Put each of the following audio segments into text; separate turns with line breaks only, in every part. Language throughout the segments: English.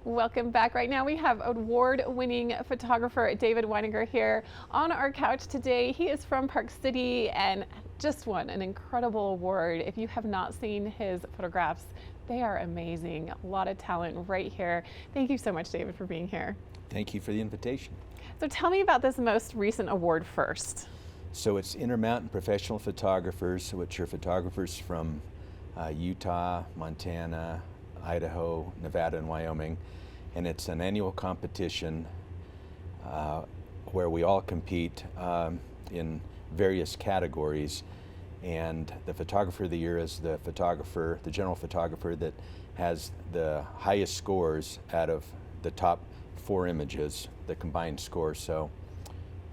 Welcome back. Right now we have award-winning photographer David Winegar here on our couch today. He is from Park City and just won an incredible award. If you have not seen his photographs, they are amazing. A lot of talent right here. Thank you so much, David, for being here.
Thank you for the invitation.
So tell me about this most recent award first.
So it's Intermountain Professional Photographers, which are photographers from Utah, Montana, Idaho, Nevada, and Wyoming. And it's an annual competition where we all compete in various categories. And the photographer of the year is the general photographer that has the highest scores out of the top 4 images, the combined score. So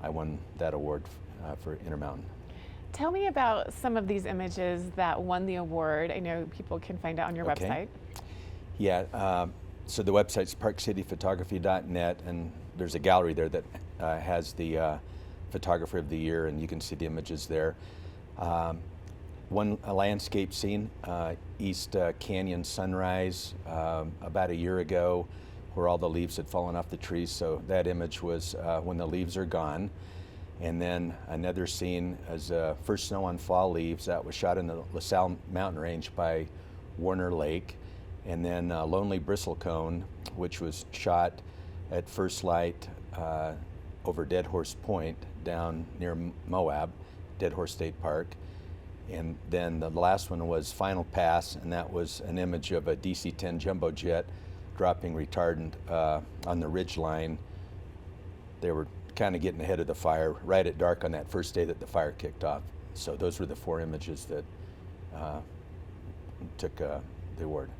I won that award for Intermountain.
Tell me about some of these images that won the award. I know people can find out on your website.
Yeah, so the website's parkcityphotography.net, and there's a gallery there that has the photographer of the year, and you can see the images there. A landscape scene, East Canyon sunrise about a year ago, where all the leaves had fallen off the trees, so that image was when the leaves are gone. And then another scene is first snow on fall leaves. That was shot in the LaSalle mountain range by Warner Lake. And then Lonely Bristlecone, which was shot at first light over Dead Horse Point down near Moab, Dead Horse State Park. And then the last one was Final Pass, and that was an image of a DC-10 jumbo jet dropping retardant on the ridge line. They were kind of getting ahead of the fire right at dark on that first day that the fire kicked off. So those were the 4 images that took the award.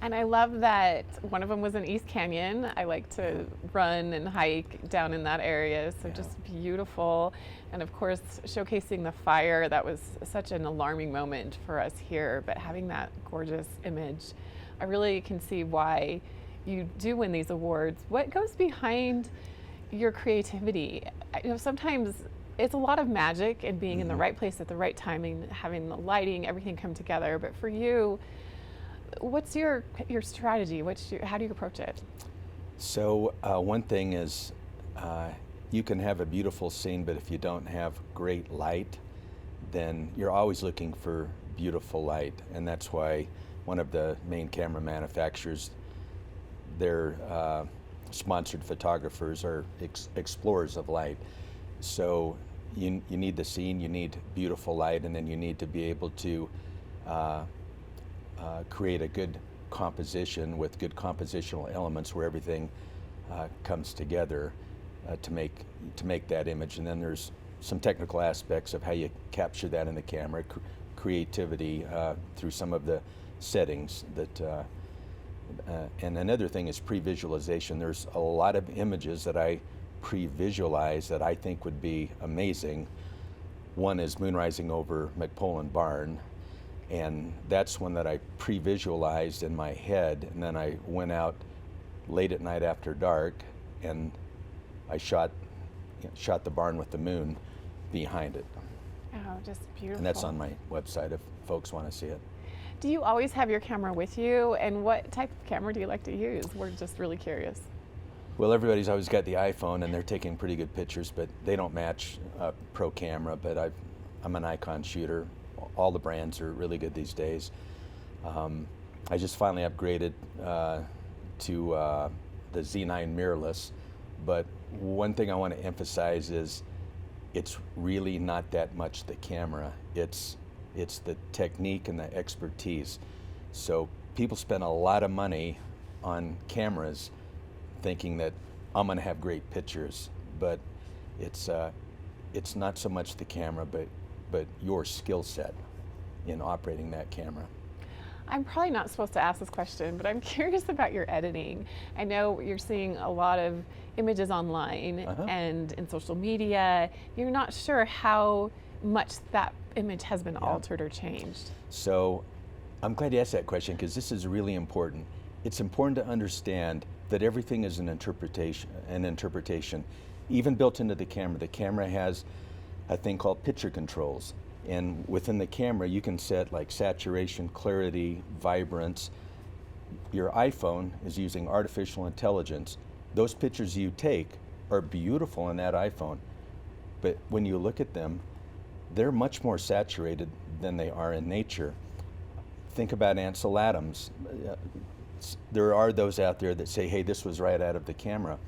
And I love that one of them was in East Canyon. I like to run and hike down in that area, so
Yeah.
just beautiful. And of course, showcasing the fire, that was such an alarming moment for us here, but having that gorgeous image, I really can see why you do win these awards. What goes behind your creativity? You know, sometimes it's a lot of magic and being in the right place at the right time and having the lighting, everything come together, but for you, what's your strategy? How do you approach it?
So one thing is you can have a beautiful scene, but if you don't have great light, then you're always looking for beautiful light. And that's why one of the main camera manufacturers, their sponsored photographers are explorers of light. So you need the scene, you need beautiful light, and then you need to be able to create a good composition with good compositional elements where everything comes together to make that image. And then there's some technical aspects of how you capture that in the camera, creativity through some of the settings that. And another thing is pre-visualization. There's a lot of images that I pre-visualize that I think would be amazing. One is moon rising over McPolin Barn. And that's one that I pre-visualized in my head, and then I went out late at night after dark, and I shot the barn with the moon behind it.
Oh, just beautiful.
And that's on my website if folks want to see it.
Do you always have your camera with you, and what type of camera do you like to use? We're just really curious.
Well, everybody's always got the iPhone, and they're taking pretty good pictures, but they don't match a pro camera. But I'm an Nikon shooter. All the brands are really good these days. I just finally upgraded to the Z9 mirrorless, but one thing I want to emphasize is it's really not that much the camera. It's the technique and the expertise. So people spend a lot of money on cameras thinking that I'm going to have great pictures, but it's not so much the camera, but your skill set in operating that camera.
I'm probably not supposed to ask this question, but I'm curious about your editing. I know you're seeing a lot of images online and in social media. You're not sure how much that image has been altered or changed.
So I'm glad you asked that question, because this is really important. It's important to understand that everything is an interpretation, even built into the camera. The camera has a thing called picture controls. And within the camera, you can set like saturation, clarity, vibrance, your iPhone is using artificial intelligence. Those pictures you take are beautiful in that iPhone, but when you look at them, they're much more saturated than they are in nature. Think about Ansel Adams. There are those out there that say, hey, this was right out of the camera.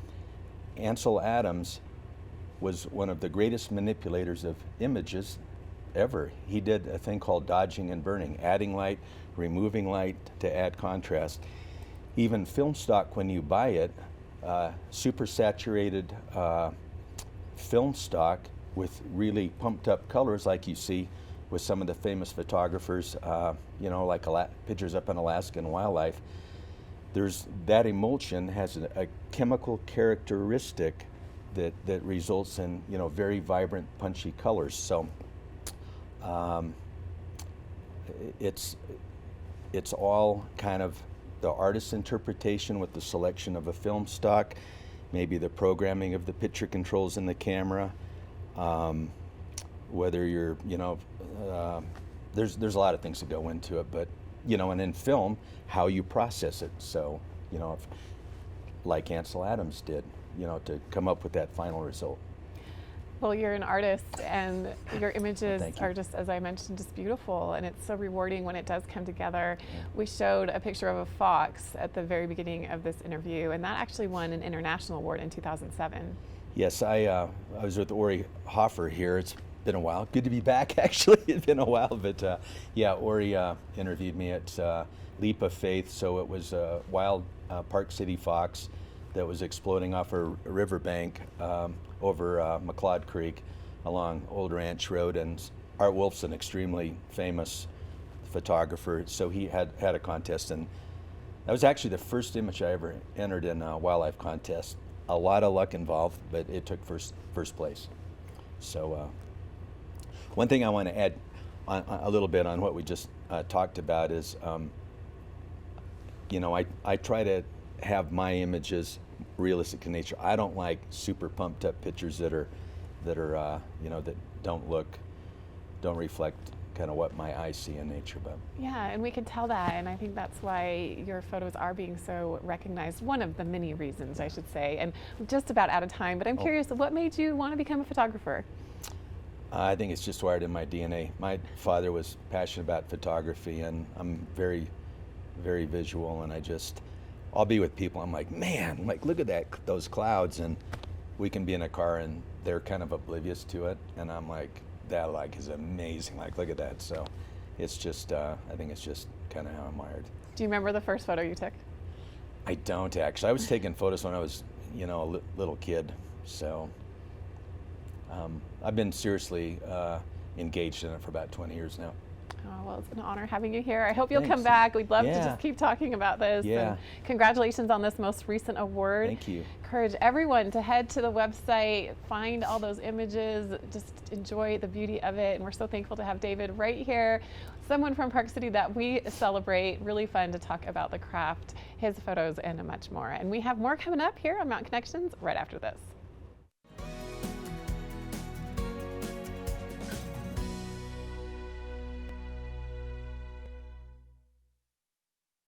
Ansel Adams was one of the greatest manipulators of images ever. He did a thing called dodging and burning, adding light, removing light to add contrast. Even film stock, when you buy it, super saturated film stock with really pumped up colors like you see with some of the famous photographers, you know, like pictures up in Alaska and wildlife. That emulsion has a chemical characteristic that results in, you know, very vibrant, punchy colors. So it's all kind of the artist's interpretation with the selection of a film stock, maybe the programming of the picture controls in the camera, whether you're, you know, there's a lot of things that go into it, but, you know, and in film, how you process it. So, you know, like Ansel Adams did, you know, to come up with that final result.
Well, you're an artist, and your images
Thank you.
are just, as I mentioned, just beautiful, and it's so rewarding when it does come together. Yeah. We showed a picture of a fox at the very beginning of this interview, and that actually won an international award in 2007. Yes,
I was with Ori Hoffer here. It's been a while. Good to be back, actually. It's been a while, but yeah, Ori interviewed me at Leap of Faith, so it was a wild Park City fox that was exploding off a riverbank over McLeod Creek along Old Ranch Road, and Art Wolf's an extremely famous photographer, so he had a contest, and that was actually the first image I ever entered in a wildlife contest. A lot of luck involved, but it took first place. So one thing I want to add on, a little bit on what we just talked about is, you know, I try to have my images realistic in nature. I don't like super pumped up pictures that are you know, that don't reflect kind of what my eyes see in nature. But
yeah, and we can tell that, and I think that's why your photos are being so recognized. One of the many reasons, I should say. And I'm just about out of time, but I'm curious, what made you want to become a photographer?
I think it's just wired in my DNA. My father was passionate about photography, and I'm very, very visual, and I'll be with people, I'm like, man, like, look at those clouds, and we can be in a car and they're kind of oblivious to it, and I'm like, that like is amazing, like, look at that. So it's just, I think it's just kind of how I'm wired.
Do you remember the first photo you took?
I don't actually. I was taking photos when I was, you know, a little kid, so I've been seriously engaged in it for about 20 years now.
Oh, well, it's an honor having you here. I hope you'll
Thanks.
come back. We'd love to just keep talking about this.
Yeah.
And congratulations on this most recent award.
Thank you.
Encourage everyone to head to the website, find all those images, just enjoy the beauty of it. And we're so thankful to have David right here, someone from Park City that we celebrate. Really fun to talk about the craft, his photos, and much more. And we have more coming up here on Mountain Connections right after this.